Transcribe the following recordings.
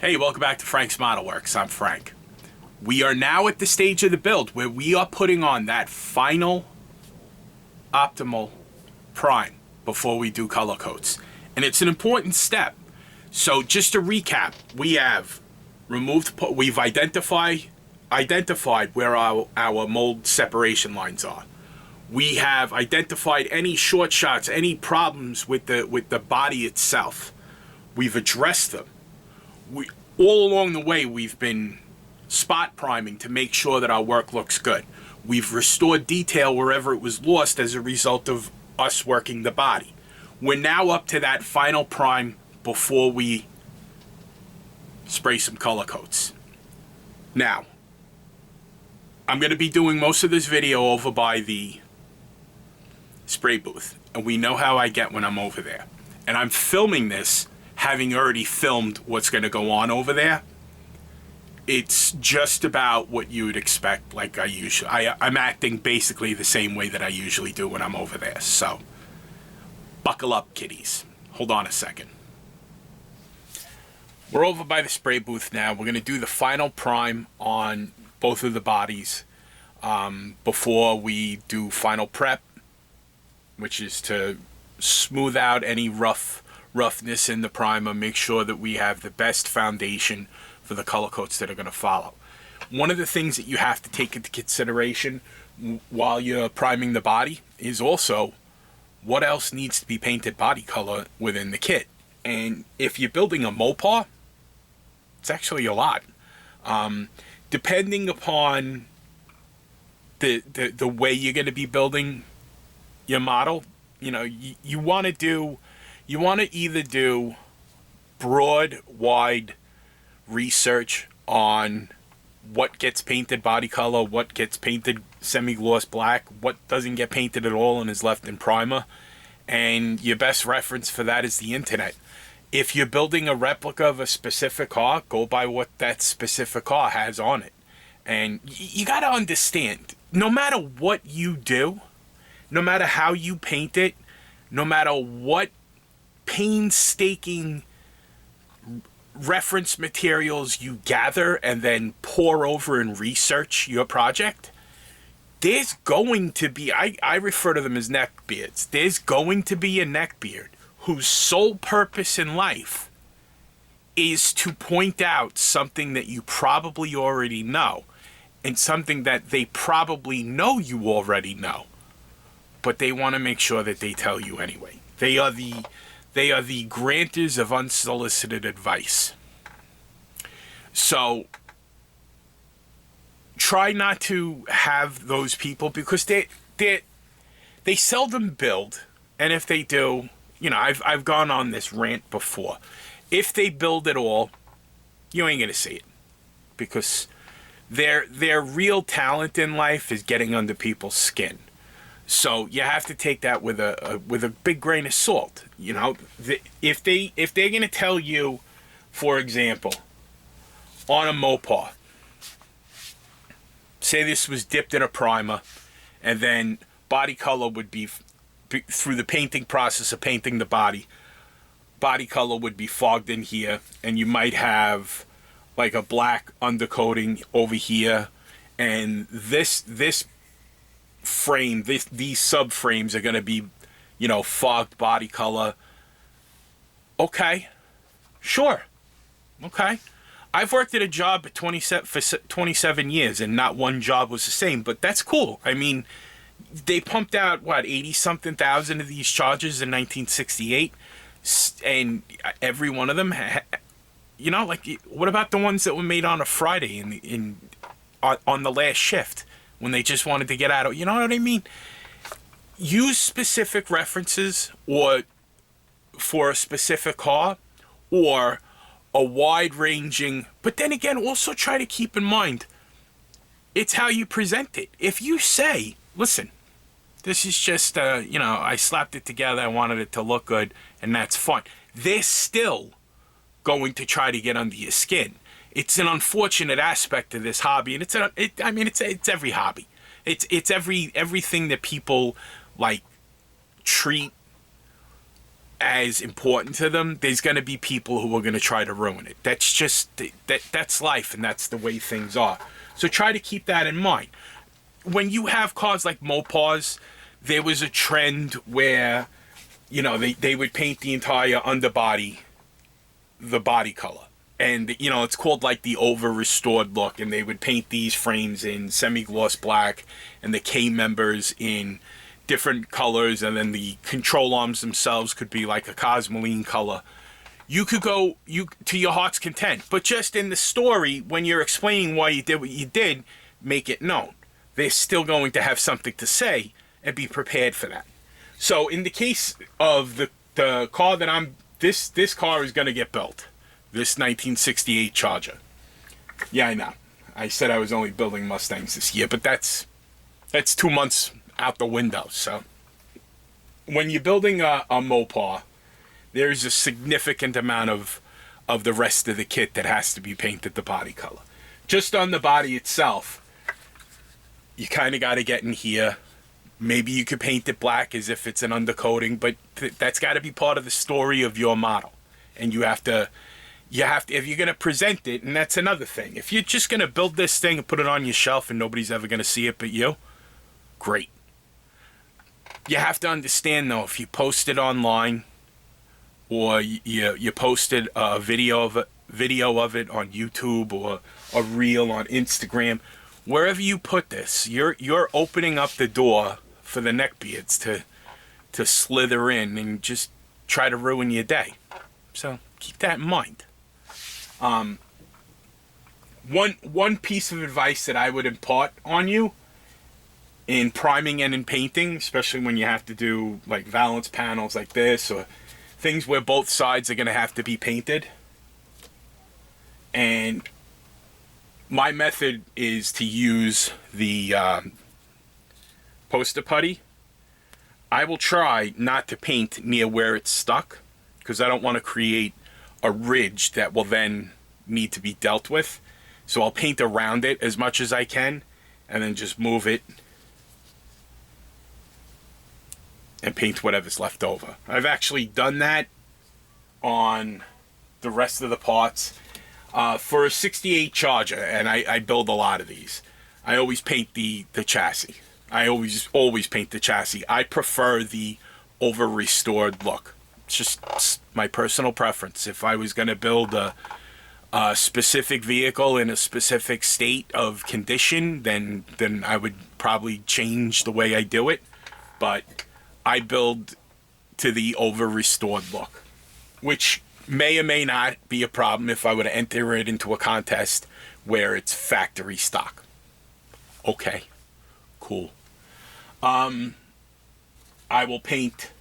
Hey, welcome back to Frank's Model Works. I'm Frank. We are now at the stage of the build where we are putting on that final optimal prime before we do color coats. And it's an important step. So just to recap, we have we've identified where our mold separation lines are. We have identified any short shots, any problems with the body itself. We've addressed them. All along the way, we've been spot priming to make sure that our work looks good. We've restored detail wherever it was lost as a result of us working the body. We're now up to that final prime before we spray some color coats. Now, I'm going to be doing most of this video over by the spray booth, and we know how I get when I'm over there. And I'm filming this having already filmed what's going to go on over there. It's just about what you would expect, like I'm acting basically the same way that I usually do when I'm over there. So, buckle up, kiddies. Hold on a second. We're over by the spray booth now. We're going to do the final prime on both of the bodies before we do final prep, which is to smooth out any roughness in the primer, make sure that we have the best foundation for the color coats that are going to follow. One of the things that you have to take into consideration while you're priming the body is also what else needs to be painted body color within the kit. And if you're building a Mopar, it's actually a lot. Depending upon the way you're going to be building your model, you know, you want to either do broad, wide research on what gets painted body color, what gets painted semi-gloss black, what doesn't get painted at all and is left in primer. And your best reference for that is the internet. If you're building a replica of a specific car, go by what that specific car has on it. And you got to understand, no matter what you do, no matter how you paint it, no matter what painstaking reference materials you gather and then pour over and research your project, there's going to be, I refer to them as neckbeards, there's going to be a neckbeard whose sole purpose in life is to point out something that you probably already know and something that they probably know you already know, but they want to make sure that they tell you anyway. They are the granters of unsolicited advice. So try not to have those people, because they seldom build, and if they do, you know, I've gone on this rant before. If they build at all, you ain't gonna see it, because their real talent in life is getting under people's skin. So you have to take that with a big grain of salt. You know, if they're gonna tell you, for example, on a Mopar, say this was dipped in a primer, and then body color would be through the painting process of painting the body color would be fogged in here, and you might have like a black undercoating over here, and this frame, these subframes are going to be, you know, fogged body color. Okay, sure, okay. I've worked at a job for 27 years, and not one job was the same, but that's cool. I mean, they pumped out, what, 80-something thousand of these chargers in 1968, and every one of them, you know, like, what about the ones that were made on a Friday on the last shift, when they just wanted to get out of, you know what I mean? Use specific references or for a specific car, or a wide-ranging, but then again, also try to keep in mind, it's how you present it. If you say, listen, this is just, you know, I slapped it together, I wanted it to look good, and that's fine, they're still going to try to get under your skin. It's an unfortunate aspect of this hobby, and it's every hobby. It's everything that people like treat as important to them, there's going to be people who are going to try to ruin it. That's just, that's life, and that's the way things are. So try to keep that in mind. When you have cars like Mopars, there was a trend where, you know, they would paint the entire underbody the body color. And, you know, it's called like the over-restored look. And they would paint these frames in semi-gloss black and the K-members in different colors. And then the control arms themselves could be like a cosmoline color. You could go to your heart's content. But just in the story, when you're explaining why you did what you did, make it known. They're still going to have something to say and be prepared for that. So in the case of the car that this car is going to get built. This 1968 Charger. Yeah, I know. I said I was only building Mustangs this year, but that's 2 months out the window. So when you're building a Mopar, there's a significant amount of the rest of the kit that has to be painted the body color. Just on the body itself, you kind of got to get in here. Maybe you could paint it black as if it's an undercoating, but that's got to be part of the story of your model. And you have to, if you're going to present it, and that's another thing. If you're just going to build this thing and put it on your shelf and nobody's ever going to see it but you, great. You have to understand, though, if you post it online or you posted a video of it on YouTube or a reel on Instagram, wherever you put this, you're opening up the door for the neckbeards to slither in and just try to ruin your day. So keep that in mind. One piece of advice that I would impart on you in priming and in painting, especially when you have to do like valance panels like this or things where both sides are going to have to be painted. And my method is to use the poster putty. I will try not to paint near where it's stuck because I don't want to create a ridge that will then need to be dealt with. So I'll paint around it as much as I can and then just move it and paint whatever's left over. I've actually done that on the rest of the parts. For a 68 Charger, and I build a lot of these, I always paint the chassis. I always paint the chassis. I prefer the over-restored look. It's just my personal preference. If I was going to build a specific vehicle in a specific state of condition, then I would probably change the way I do it. But I build to the over-restored look, which may or may not be a problem if I were to enter it into a contest where it's factory stock. Okay, cool. I will paint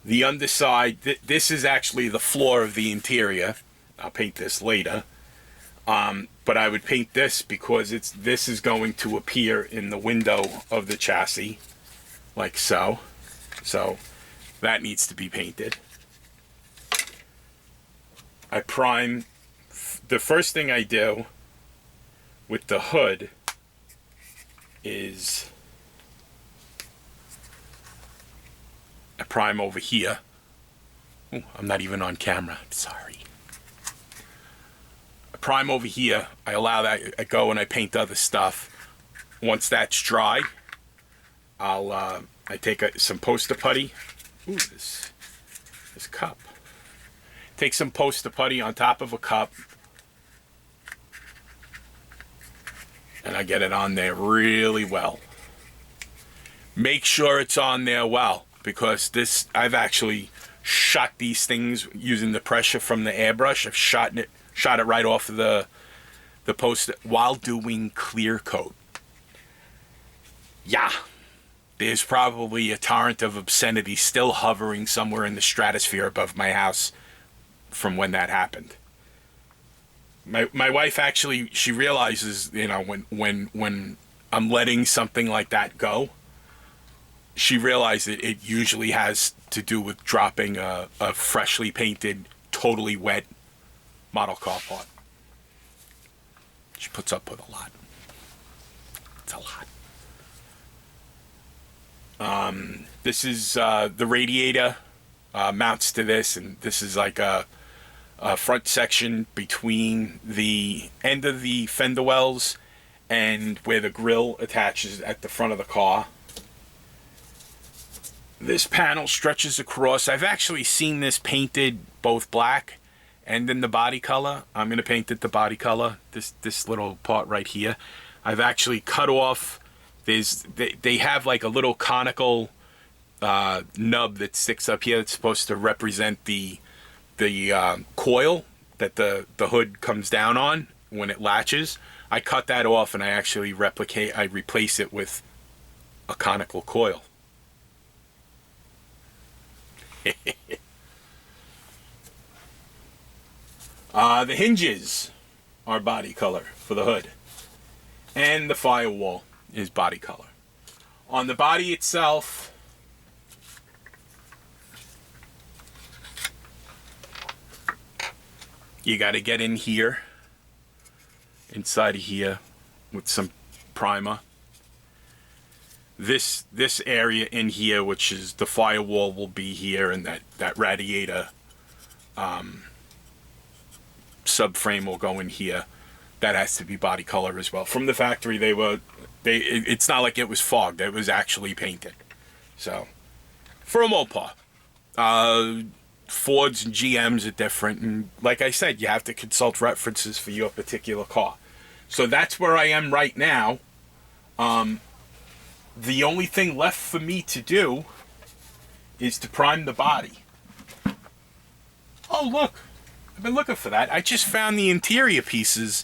the underside. This is actually the floor of the interior. I'll paint this later. But I would paint this because this is going to appear in the window of the chassis, like so. So that needs to be painted. I prime. The first thing I do with the hood is I prime over here. Ooh, I'm not even on camera. Sorry. I prime over here. I allow that. I go and I paint other stuff. Once that's dry, I take some poster putty. Ooh, this cup. Take some poster putty on top of a cup, and I get it on there really well. Make sure it's on there well, because I've actually shot these things using the pressure from the airbrush. I've shot it right off of the poster while doing clear coat. Yeah. There's probably a torrent of obscenity still hovering somewhere in the stratosphere above my house from when that happened. My wife actually, she realizes, you know, when I'm letting something like that go, she realized that it usually has to do with dropping a freshly painted, totally wet model car part. She puts up with a lot. It's a lot. This is the radiator mounts to this, and this is like a front section between the end of the fender wells and where the grill attaches at the front of the car. This panel stretches across. I've actually seen this painted both black and in the body color. I'm going to paint it the body color, this little part right here. I've actually cut off, they have like a little conical nub that sticks up here that's supposed to represent the coil that the hood comes down on when it latches. I cut that off and I actually replace it with a conical coil. The hinges are body color for the hood, and the firewall is body color. On the body itself, you got to get in here, inside of here, with some primer. This area in here, which is the firewall, will be here, and that radiator subframe will go in here. That has to be body color as well. From the factory, it's not like it was fogged. It was actually painted. So, for a Mopar, Fords and GMs are different, and like I said, you have to consult references for your particular car. So that's where I am right now. The only thing left for me to do is to prime the body. Oh, look. I've been looking for that. I just found the interior pieces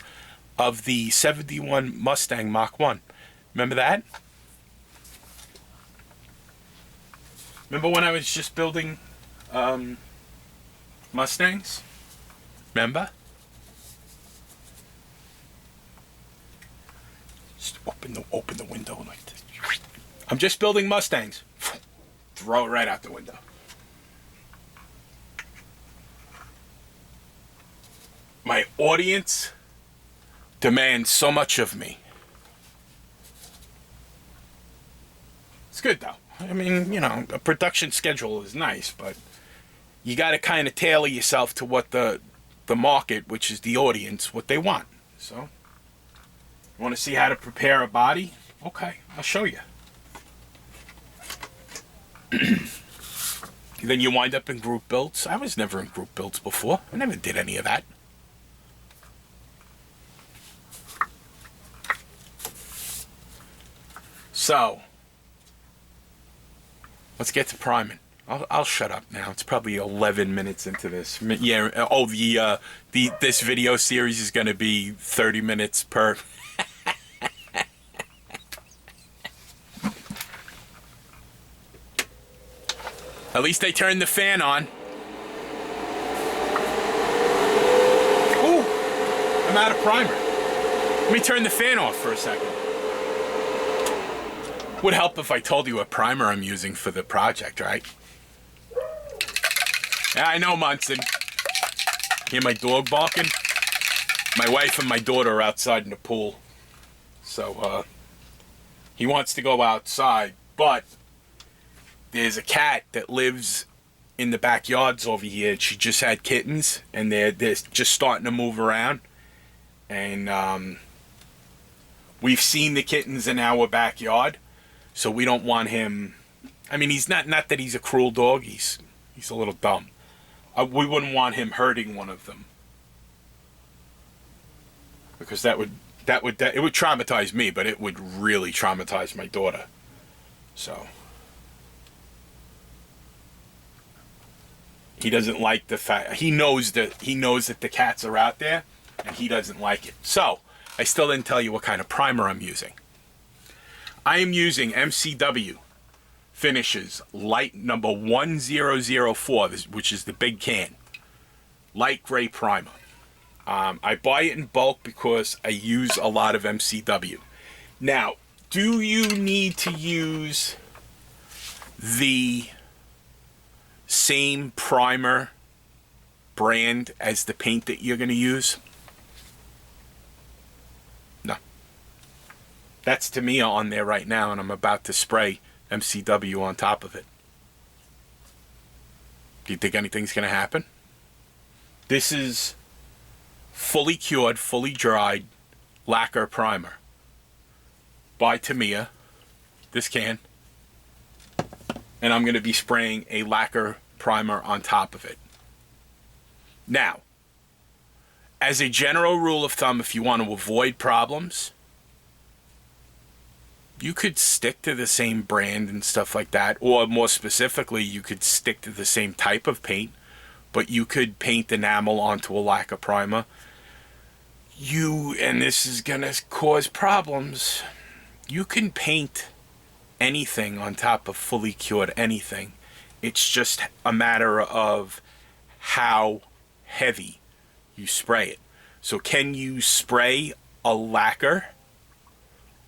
of the 71 Mustang Mach 1. Remember that? Remember when I was just building Mustangs? Remember? Just open the window like this. I'm just building Mustangs. Throw it right out the window. My audience demands so much of me. It's good though. I mean, you know, a production schedule is nice, but you got to kind of tailor yourself to what the market, which is the audience, what they want. So, you want to see how to prepare a body? Okay, I'll show you. Then you wind up in group builds. I was never in group builds before. I never did any of that. So, let's get to priming. I'll shut up now. It's probably 11 minutes into this. Yeah. Oh, this video series is going to be 30 minutes per. At least they turned the fan on. Ooh, I'm out of primer. Let me turn the fan off for a second. Would help if I told you what primer I'm using for the project, right? Yeah, I know, Munson. Hear my dog barking? My wife and my daughter are outside in the pool. So, he wants to go outside, but there's a cat that lives in the backyards over here. She just had kittens, and they're just starting to move around. And we've seen the kittens in our backyard, so we don't want him. I mean, he's not that he's a cruel dog. He's a little dumb. We wouldn't want him hurting one of them, because it would traumatize me, but it would really traumatize my daughter. So. He doesn't like the fact, he knows that the cats are out there, and he doesn't like it. So, I still didn't tell you what kind of primer I'm using. I am using MCW Finishes Light number 1004, which is the big can. Light gray primer. I buy it in bulk because I use a lot of MCW. Now, do you need to use the same primer brand as the paint that you're going to use? No. That's Tamiya on there right now, and I'm about to spray MCW on top of it. Do you think anything's going to happen? This is fully cured, fully dried lacquer primer by Tamiya. This can. And I'm going to be spraying a lacquer primer on top of it. Now, as a general rule of thumb, if you want to avoid problems, you could stick to the same brand and stuff like that. Or more specifically, you could stick to the same type of paint, but you could paint enamel onto a lacquer primer. And this is going to cause problems, you can paint anything on top of fully cured anything. It's just a matter of how heavy you spray it. So can you spray a lacquer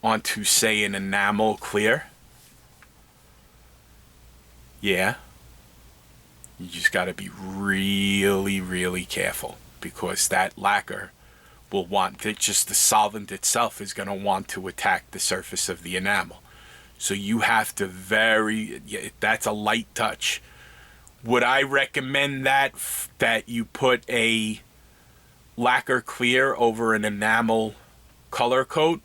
onto, say, an enamel clear? Yeah. You just got to be really, really careful, because that lacquer will want it, just the solvent itself is going to want to attack the surface of the enamel. So you have to that's a light touch. Would I recommend that you put a lacquer clear over an enamel color coat?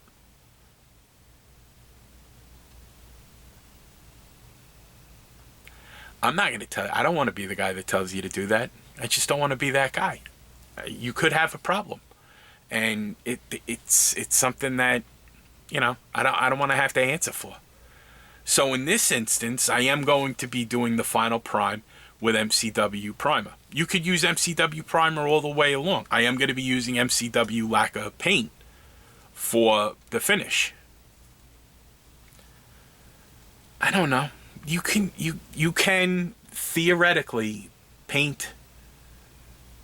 I'm not going to tell you. I don't want to be the guy that tells you to do that. I just don't want to be that guy. You could have a problem, and it's something that, you know, I don't want to have to answer for. So in this instance, I am going to be doing the final prime with MCW primer. You could use MCW primer all the way along. I am going to be using MCW lacquer paint for the finish. I don't know. You can theoretically paint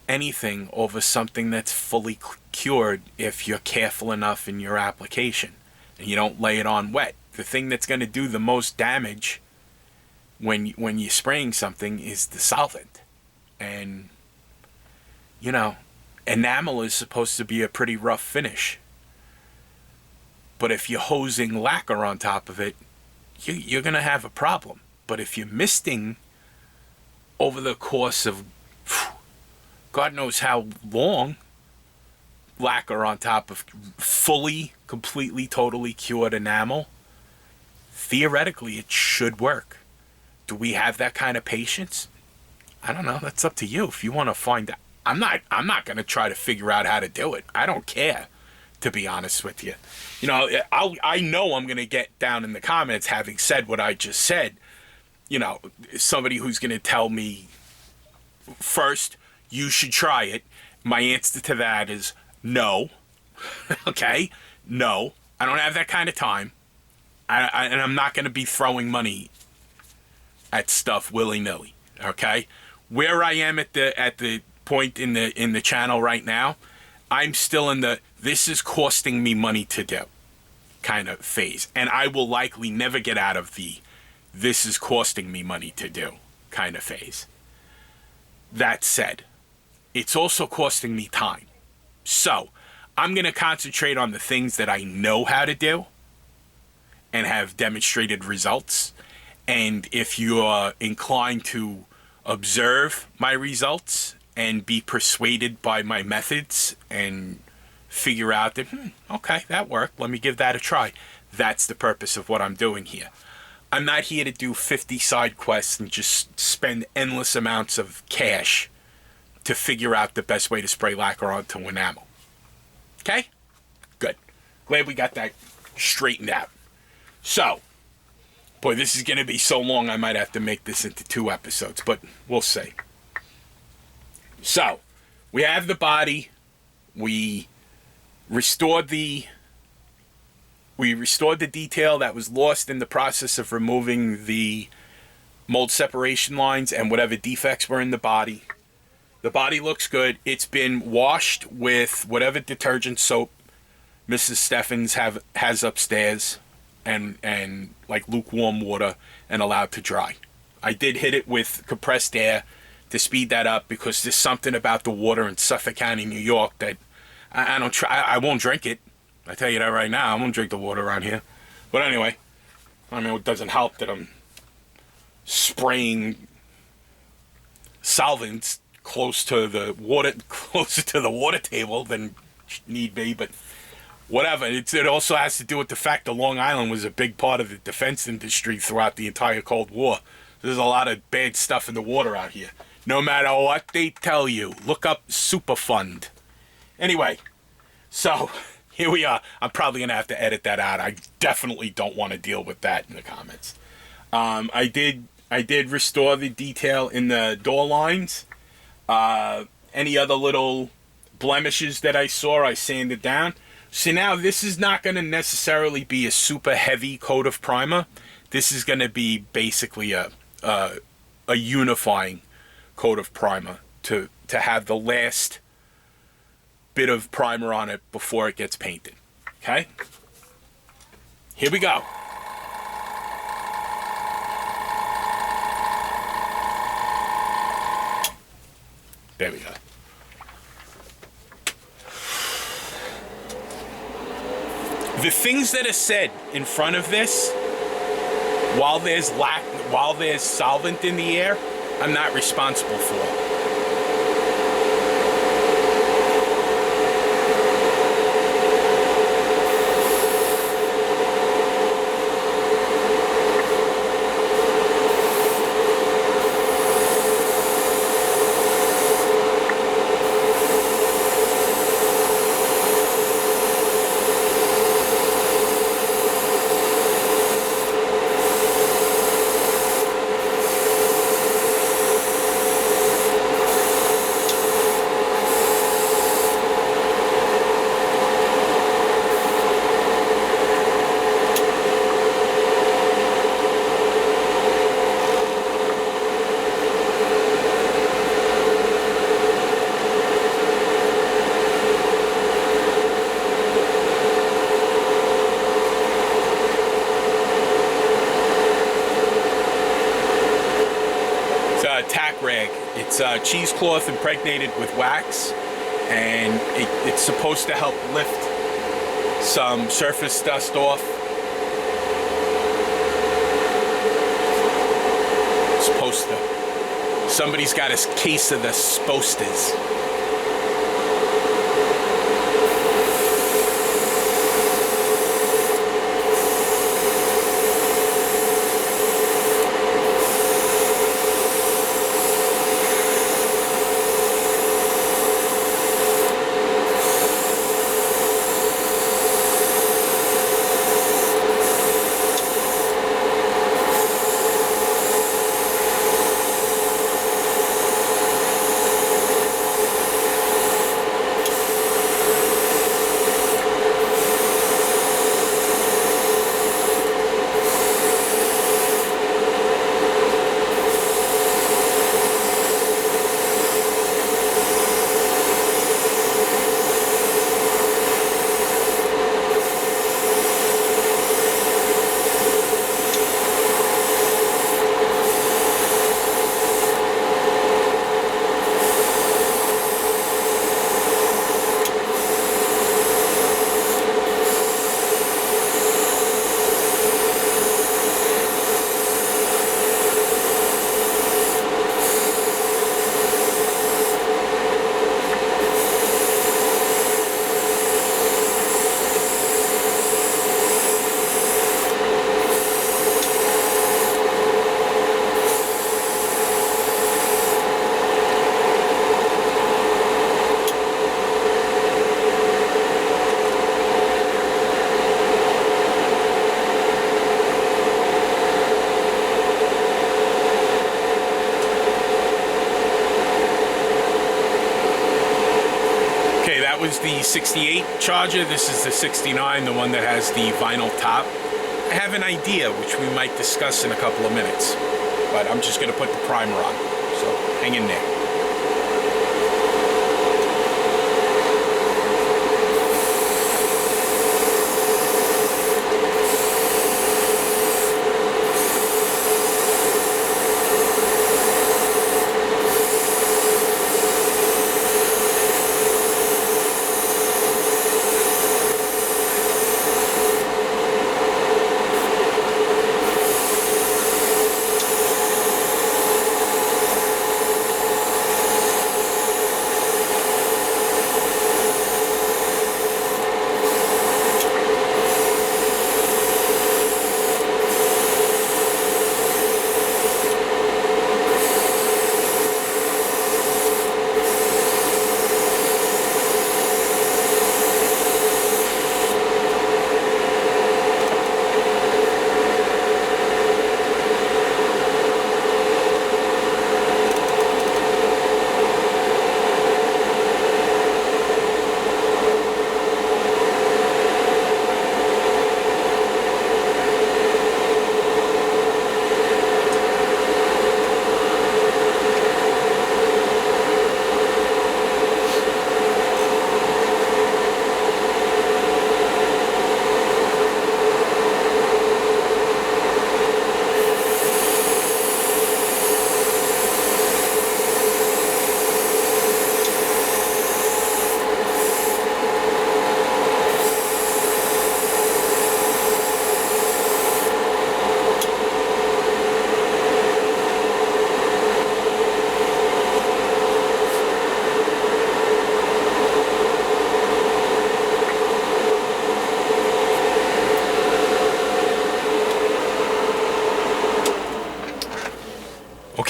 anything over something that's fully cured if you're careful enough in your application and you don't lay it on wet. The thing that's going to do the most damage when you're spraying something is the solvent. And, you know, enamel is supposed to be a pretty rough finish. But if you're hosing lacquer on top of it, you're going to have a problem. But if you're misting over the course of God knows how long, lacquer on top of fully, completely, totally cured enamel, theoretically it should work. Do we have that kind of patience? I don't know. That's up to you. If you want to find out, I'm not going to try to figure out how to do it. I don't care, to be honest with you. You know, I know I'm going to get down in the comments, having said what I just said, you know, somebody who's going to tell me, first, you should try it. My answer to that is no. Okay? No. I don't have that kind of time. And I'm not going to be throwing money at stuff willy-nilly. Okay? Where I am at the point in the channel right now, I'm still in the this is costing me money to do kind of phase. And I will likely never get out of the this is costing me money to do kind of phase. That said, it's also costing me time. So I'm going to concentrate on the things that I know how to do and have demonstrated results. And if you're inclined to observe my results and be persuaded by my methods and figure out that, okay, that worked, let me give that a try. That's the purpose of what I'm doing here. I'm not here to do 50 side quests and just spend endless amounts of cash to figure out the best way to spray lacquer onto enamel. Okay? Good. Glad we got that straightened out. So, boy, this is going to be so long I might have to make this into 2 episodes, but we'll see. So, we have the body. We restored the detail that was lost in the process of removing the mold separation lines and whatever defects were in the body. The body looks good. It's been washed with whatever detergent soap Mrs. Steffens has upstairs and like lukewarm water and allowed to dry. I did hit it with compressed air to speed that up because there's something about the water in Suffolk County, New York that I won't drink it. I tell you that right now. I won't drink the water around here. But anyway, I mean, it doesn't help that I'm spraying solvents closer to the water table than need be, but whatever. It also has to do with the fact that Long Island was a big part of the defense industry throughout the entire Cold War. There's a lot of bad stuff in the water out here. No matter what they tell you, look up Superfund. Anyway, so here we are. I'm probably going to have to edit that out. I definitely don't want to deal with that in the comments. I did restore the detail in the door lines. Any other little blemishes that I saw, I sanded down. So now this is not going to necessarily be a super heavy coat of primer. This is going to be basically a unifying coat of primer to have the last bit of primer on it before it gets painted. Okay? Here we go. There we go. The things that are said in front of this, while there's solvent in the air, I'm not responsible for. Tack rag. It's cheesecloth impregnated with wax, and it's supposed to help lift some surface dust off. Supposed to. Somebody's got a case of the sposters. Was the 68 Charger. This is the 69, the one that has the vinyl top. I have an idea which we might discuss in a couple of minutes, but I'm just going to put the primer on, so hang in there.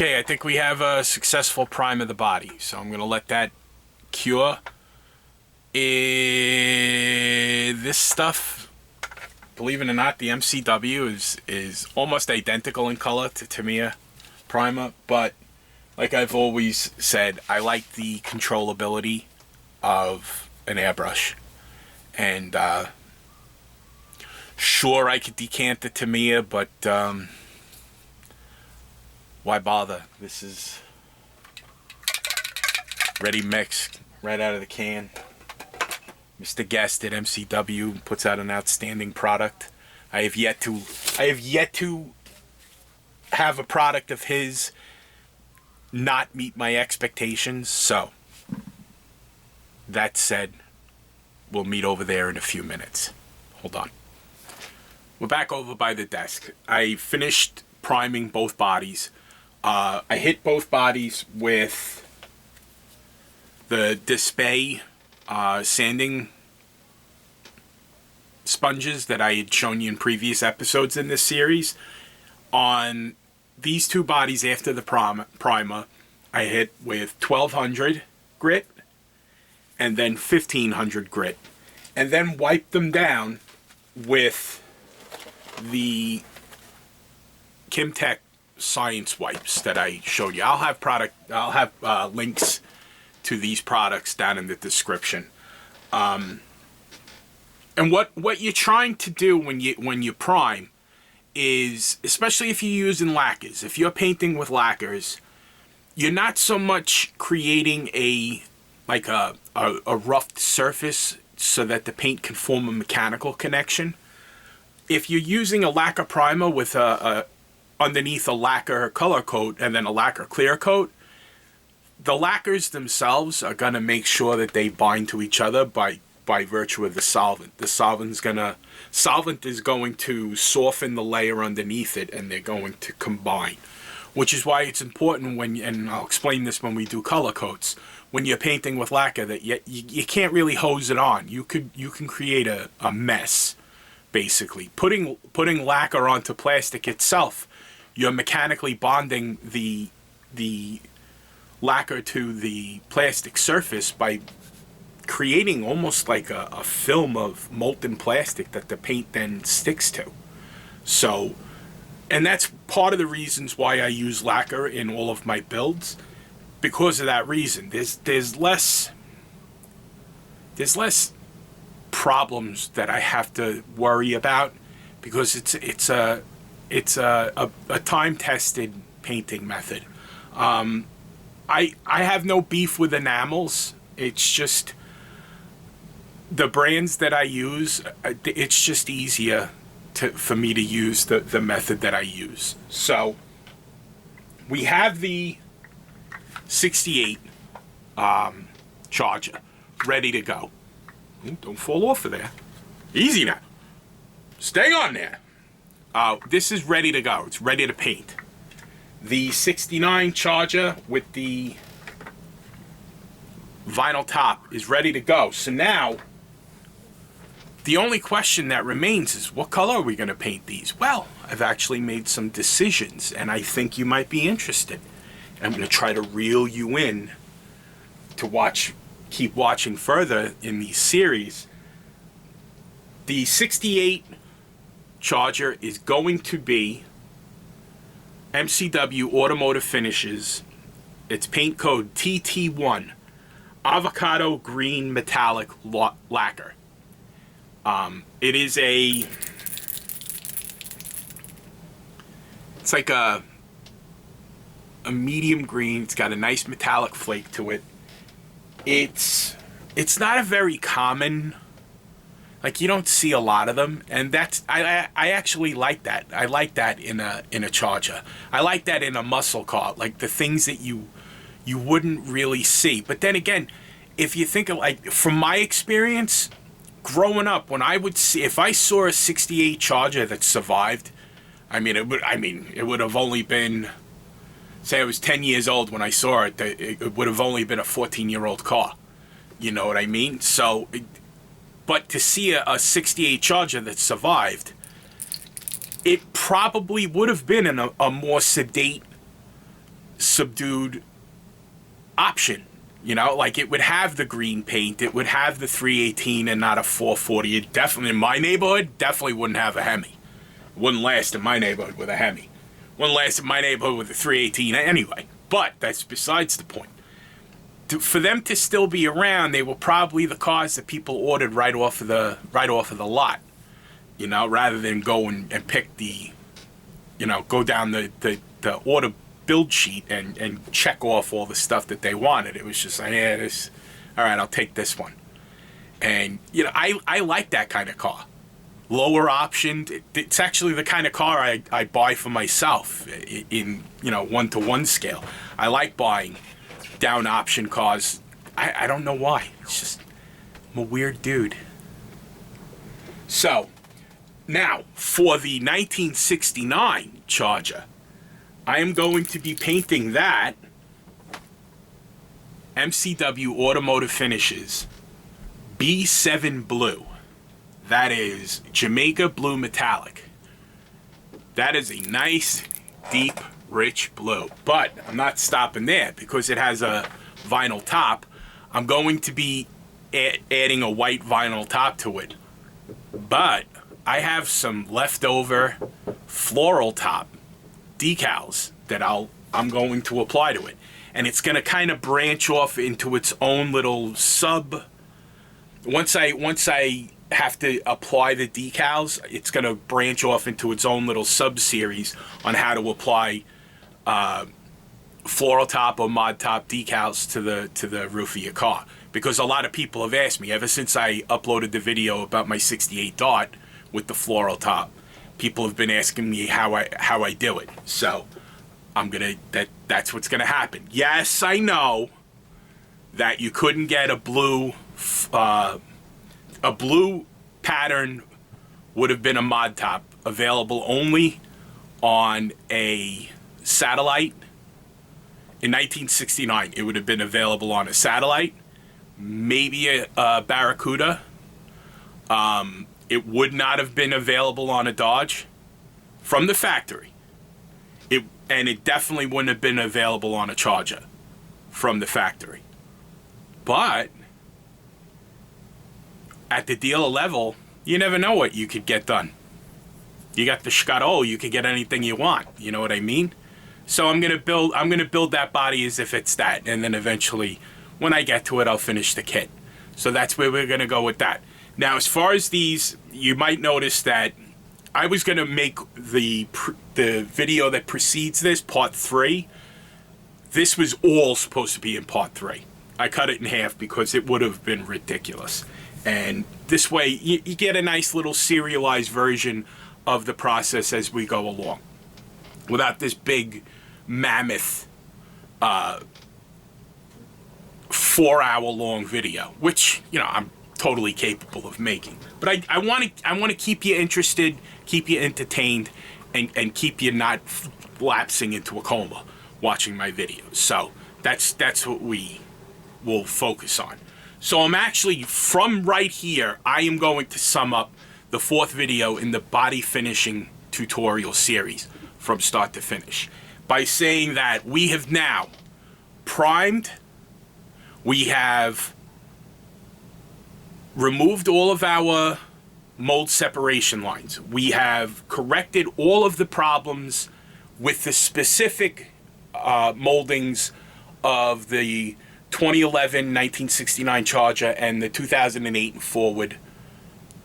Okay, I think we have a successful prime of the body, so I'm going to let that cure. This stuff, believe it or not, the MCW is almost identical in color to Tamiya primer, but like I've always said, I like the controllability of an airbrush. And sure, I could decant the Tamiya, but why bother? This is ready mixed right out of the can. Mr. Guest at MCW puts out an outstanding product. I have yet to have a product of his not meet my expectations. So that said, we'll meet over there in a few minutes. Hold on. We're back over by the desk. I finished priming both bodies. I hit both bodies with the DSPIAE sanding sponges that I had shown you in previous episodes in this series. On these two bodies after the primer, I hit with 1200 grit and then 1500 grit, and then wiped them down with the Kimtech Science wipes that I showed you. I'll have links to these products down in the description. And what you're trying to do when you prime is, especially if you're using lacquers, if you're painting with lacquers, you're not so much creating a roughed surface so that the paint can form a mechanical connection. If you're using a lacquer primer with underneath a lacquer color coat and then a lacquer clear coat, the lacquers themselves are going to make sure that they bind to each other by virtue of the solvent. The solvent is going to soften the layer underneath it, and they're going to combine. Which is why it's important and I'll explain this when we do color coats, when you're painting with lacquer, that you can't really hose it on. You can create a mess, basically. Putting lacquer onto plastic itself, you're mechanically bonding the lacquer to the plastic surface by creating almost like a film of molten plastic that the paint then sticks to. So, and that's part of the reasons why I use lacquer in all of my builds, because of that reason. There's less problems that I have to worry about, because it's a time-tested painting method. I have no beef with enamels. It's just the brands that I use, it's just easier for me to use the method that I use. So we have the 68 charger ready to go. Don't fall off of there. Easy now. Stay on there. This is ready to go. It's ready to paint. The 69 charger with the vinyl top is ready to go. So now the only question that remains is, what color are we going to paint these? Well, I've actually made some decisions, and I think you might be interested. And I'm going to try to reel you in to keep watching further in these series. The 68 charger is going to be MCW Automotive Finishes. It's paint code TT1, avocado green metallic lacquer. It is it's like a medium green. It's got a nice metallic flake to it. It's not a very common, like, you don't see a lot of them, and that's I actually like that. I like that in a charger. I like that in a muscle car, like the things that you wouldn't really see. But then again, if you think of, like, from my experience growing up, when if I saw a 68 charger that survived, it would have only been, say I was 10 years old when I saw it, it would have only been a 14-year-old car. You know what I mean? So, but to see a 68 charger that survived, it probably would have been in a more sedate subdued option. You know, like it would have the green paint, it would have the 318 and not a 440. It definitely, in my neighborhood, definitely wouldn't have a Hemi. It wouldn't last in my neighborhood with a Hemi. Wouldn't last in my neighborhood with a 318 anyway. But that's besides the point. For them to still be around, they were probably the cars that people ordered right off of the lot. You know, rather than go and pick the, you know, go down the order build sheet and check off all the stuff that they wanted. It was just like, yeah, this, all right, I'll take this one. And, you know, I like that kind of car. Lower optioned. It's actually the kind of car I buy for myself in, you know, 1-to-1 scale. I like buying down option cars. I don't know why. It's just, I'm a weird dude. So, now, for the 1969 Charger, I am going to be painting that MCW Automotive Finishes B7 Blue. That is Jamaica Blue Metallic. That is a nice, deep, rich blue. But I'm not stopping there because it has a vinyl top. I'm going to be adding a white vinyl top to it. But I have some leftover floral top decals that I'm going to apply to it, and it's going to kind of branch off into its own little sub. Once I have to apply the decals, it's going to branch off into its own little sub series on how to apply floral top or mod top decals to the roof of your car. Because a lot of people have asked me ever since I uploaded the video about my '68 Dart with the floral top. People have been asking me how I do it. So that's what's gonna happen. Yes, I know that you couldn't get a blue pattern would have been a mod top available only on a satellite. In 1969, it would have been available on a satellite, maybe a Barracuda. It would not have been available on a Dodge from the factory. And it definitely wouldn't have been available on a Charger from the factory. But at the dealer level, you never know what you could get done. You got the Scott, you could get anything you want. You know what I mean? So I'm gonna build that body as if it's that, and then eventually, when I get to it, I'll finish the kit. So that's where we're gonna go with that. Now, as far as these, you might notice that I was gonna make the video that precedes this, part 3. This was all supposed to be in part 3. I cut it in half because it would have been ridiculous. And this way, you get a nice little serialized version of the process as we go along, without this big mammoth 4-hour-long video, which, you know, I'm totally capable of making. But I want to keep you interested, keep you entertained, and keep you not lapsing into a coma watching my videos. So that's what we will focus on. So I'm actually, from right here, I am going to sum up the 4th video in the body finishing tutorial series from start to finish by saying that we have now primed, we have removed all of our mold separation lines, we have corrected all of the problems with the specific moldings of the 2011 1969 Charger and the 2008 and forward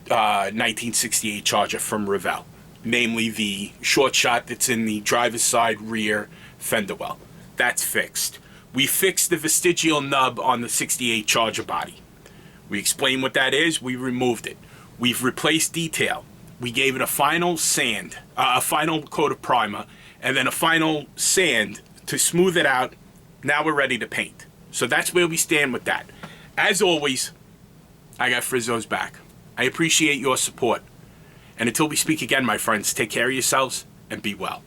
1968 Charger from Revell, namely the short shot that's in the driver's side rear fender well. That's fixed. We fixed the vestigial nub on the 68 Charger body. We explained what that is. We removed it. We've replaced detail. We gave it a final sand, a final coat of primer, and then a final sand to smooth it out. Now we're ready to paint. So that's where we stand with that. As always, I got Frizzo's back. I appreciate your support. And until we speak again, my friends, take care of yourselves and be well.